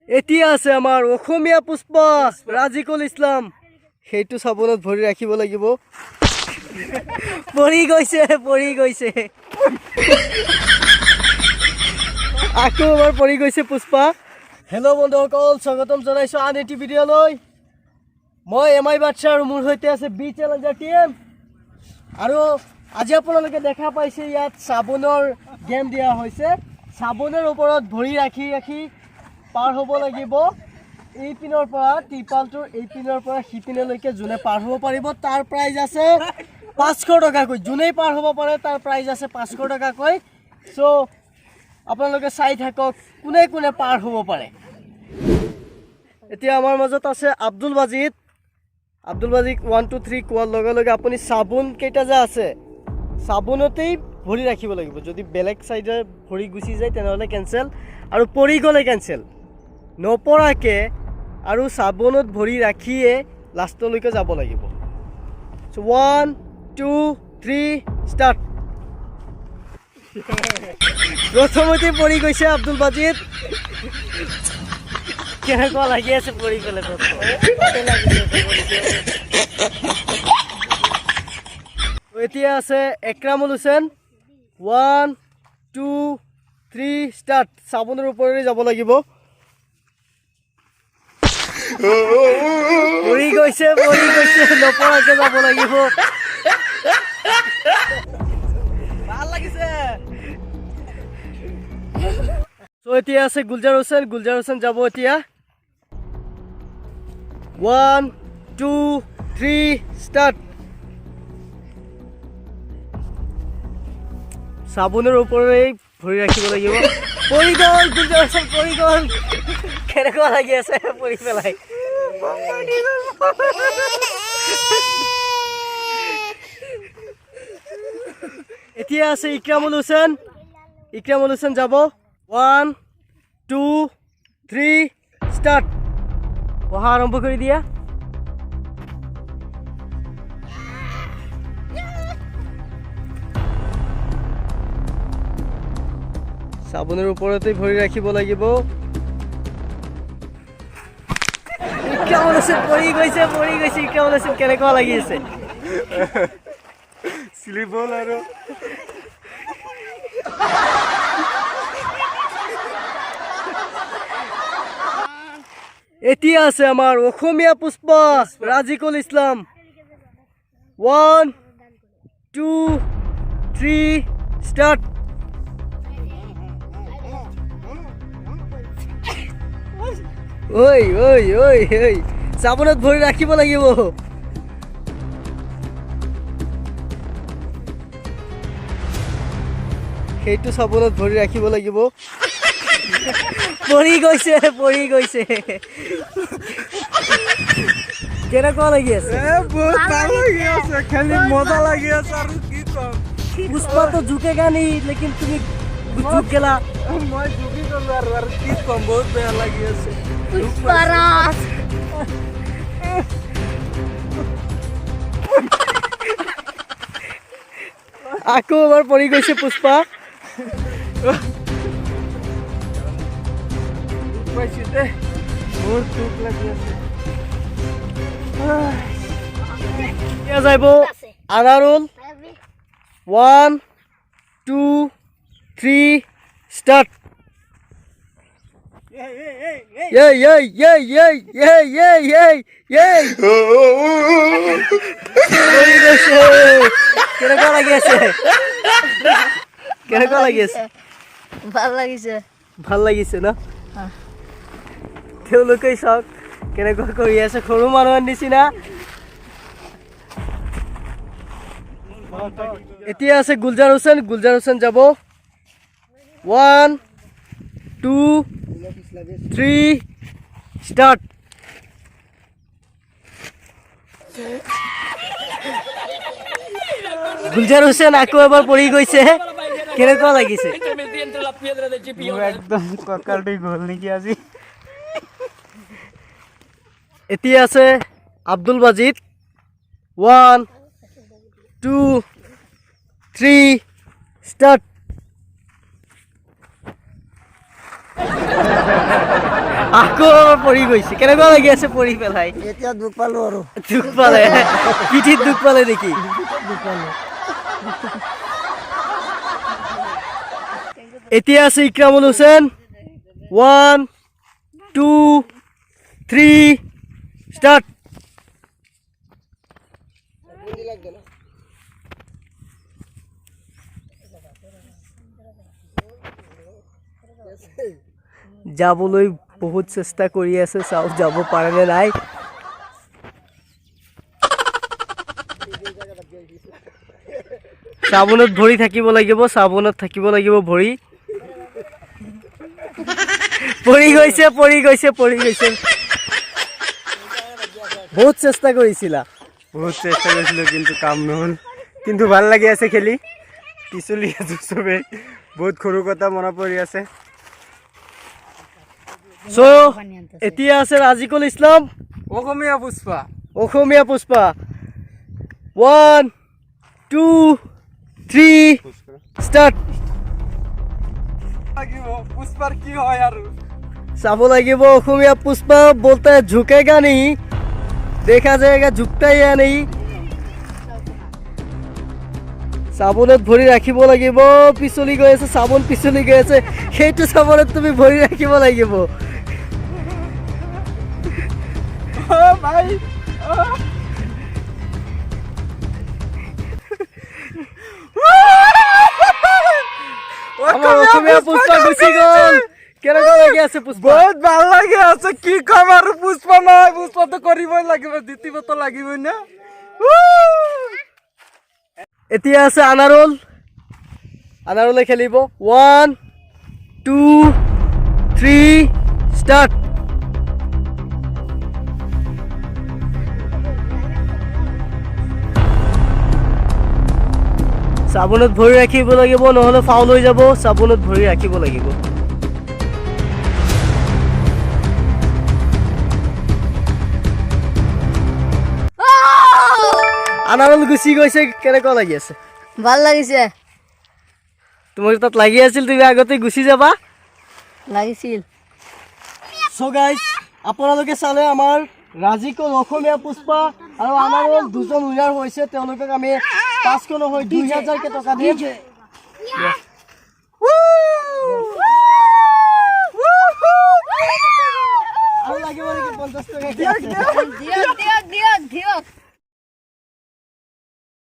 এতিয়া আছে আমাৰ অসমীয়া পুষ্পা ৰাজিকুল ইছলাম সেইটো সাবনত ভৰি ৰাখিব লাগিব পৰি গৈছে আকৌ এবাৰ পৰি গৈছে পুষ্পা হেল্ল' বন্ধুসকল স্বাগতম জনাইছো আন এটি ভিডিঅ'লৈ মই এমআই বাদশাহ আৰু মোৰ সৈতে আছে বি চ্যালেঞ্জাৰ টিম আৰু আজি আপোনালোকে দেখা পাইছে ইয়াত সাবনৰ গেম দিয়া হৈছে সাবনৰ ওপৰত ভৰি ৰাখি পাৰ হ'ব লাগিব এই পিনৰ পৰা টিপালটোৰ এই পিনৰ পৰা সি পিনলৈকে যোনে পাৰ হ'ব পাৰিব তাৰ প্ৰাইজ আছে 500 টকাকৈ যোনে পাৰ হ'ব পাৰে তাৰ প্ৰাইজ আছে 500 টকাকৈ সো আপোনালোকে চাই থাকক কোনে কোনে পাৰ হ'ব পাৰে এতিয়া আমাৰ মাজত আছে আব্দুল বাজিত 1 2 3 কোৱাৰ লগে লগে আপুনি সাবুন কেইটা যা আছে সাবুনতেই ভৰি ৰাখিব লাগিব যদি বেলেগ সাইডে ভৰি গুচি যায় তেনেহলে কেনসেল আৰু পৰি গলে কেনসেল নপৰাকে আৰু সাবুনত ভৰি ৰাখিয়ে লাষ্টলৈকে যাব লাগিব সো 1 2 3 স্টাৰ্ট প্ৰথমতে পৰি গৈছে আব্দুল বাজিত কেনেকুৱা লাগি আছে পৰি গলে এতিয়া আছে একৰামুল হুছেইন 1 2 3 স্টাৰ্ট সাবুনৰ ওপৰেৰে যাব লাগিব পৰি গৈছে নপৰাকে যাব লাগিব ভাল লাগিছে সো এতিয়া আছে গুলজাৰ হুছেইন যাব এতিয়া 1 2 3 স্টাৰ্ট সাবুনৰ ওপৰেৰে ভৰি ৰাখিব লাগিব পৰি গ'ল গুলজাৰ হুছেইন পৰি গ'ল কেনেকুৱা লাগি আছে পৰি পেলাই এতিয়া আছে ইকৰামুল হুছেইন যাব 1 2 3 স্টাৰ্ট পঢ়া আৰম্ভ কৰি দিয়া সাবুনৰ ওপৰতে ভৰি ৰাখিব লাগিব ইকৰামুল হুছেইন পৰি গৈছে ইকৰামুল হুছেইন কেনেকুৱা লাগি আছে স্লিপ হ'ল আৰু এতিয়া আছে আমাৰ অসমীয়া পুষ্পা ৰাজিকুল ইছলাম 1 2 3 স্টাৰ্ট ঐ সাবনত ভৰি ৰাখিব লাগিব সেইটো সাবনত ভৰি ৰাখিব লাগিব পৰি গৈছে কেনেকুৱা লাগি আছে বহুত ভাল লাগি আছে খালি মজা লাগি আছে আৰু কি কম পুষ্পা তো ঝুঁকেগা नहीं लेकिन তুমি ঝুঁক গেলা মই ঝুঁকি গলো আৰু কি কম বহুত বেয়া লাগি আছে পুষ্পাৰাজ আকৌ এবাৰ পৰি গৈছে পুষ্পা পাইছিতে বহুত দুখ লাগি আছে এতিয়া যাব আনাৰুল 1 2 3 স্টাৰ্ট কেনেকুৱা লাগি আছে ভাল লাগিছে ন তেওঁলোকে চাওক কেনেকুৱা কৰি আছে সৰু মানুহৰ নিচিনা এতিয়া আছে গুলজাৰ হুছেইন যাব 1 2 3 স্টাৰ্ট গুলজাৰ হুছেইন আকৌ এবাৰ পৰি গৈছে কেনেকুৱা লাগিছে একদম কঁকালটি গ'ল নেকি আজি এতিয়া আছে আব্দুল বাজিত 1 2 3 স্টার্ট আকৌ পৰি গৈছে কেনেকুৱা লাগি আছে পৰি পেলাই এতিয়া দুখ পালো আৰু দুখ পালে পিঠিত দুখ পালে নেকি এতিয়া আছে ইকৰামুল হুছেইন 1 2 3 স্টাৰ্ট যাবলৈ বহুত চেষ্টা কৰি আছে চাও যাব পাৰে নে নাই সাবুনত ভৰি থাকিব লাগিব সাবুনত থাকিব লাগিব ভৰি পৰি গৈছে বহুত চেষ্টা কৰিছিলা কিন্তু কাম নহল কিন্তু ভাল লাগি আছে খেলি পিছলি আছো সবে বহুত সৰু কথা মনত পৰি আছে সো এতিয়া আছে ৰাজিকুল ইছলাম অসমীয়া পুষ্পা 1 2 3 স্টাৰ্ট পুষ্পাৰ কি হয় আৰু চাব লাগিব অসমীয়া পুষ্পা বলতে ঝুকেগা नहीं देखा जाएगा झुकता ही है नहीं সাবুনত ভৰি ৰাখিব লাগিব পিছলি গৈ আছে সাবুন পিছলি গৈ আছে সেইটো সাবুনত তুমি ভৰি ৰাখিব লাগিব ও ভাই আমাৰ অসমীয়া পুষ্পা গুচি গ'ল কেনেকুৱা লাগি আছে পুষ্পা বহুত ভাল লাগি আছে কি কম আৰু পুষ্পা নাই পুষ্পা তো কৰিবই লাগিব দ্বিতীয়টো লাগিবই না এতিয়া আছে আনাৰুলে খেলিব 1 2 3 স্টাৰ্ট সাবুনত ভৰি ৰাখিব লাগিব নহলে ফাউল হৈ যাব সাবুনত ভৰি ৰাখিব লাগিব আনাৰুল গুচি গৈছে কেনেকুৱা লাগি আছে ভাল লাগিছে তোমাৰ তাত লাগি আছিল তুমি আগতে গুচি যাবা লাগিছিল সো গাইস আপোনালোকে চালে আমাৰ ৰাজিকুল অসমীয়া পুষ্পা আৰু আনাৰুল দুজন উইনাৰ হৈছে তেওঁলোকক আমি 500 নহয় 2000 কে টকা দিম আৰু লাগিব নেকি 50 টকা দিয়ক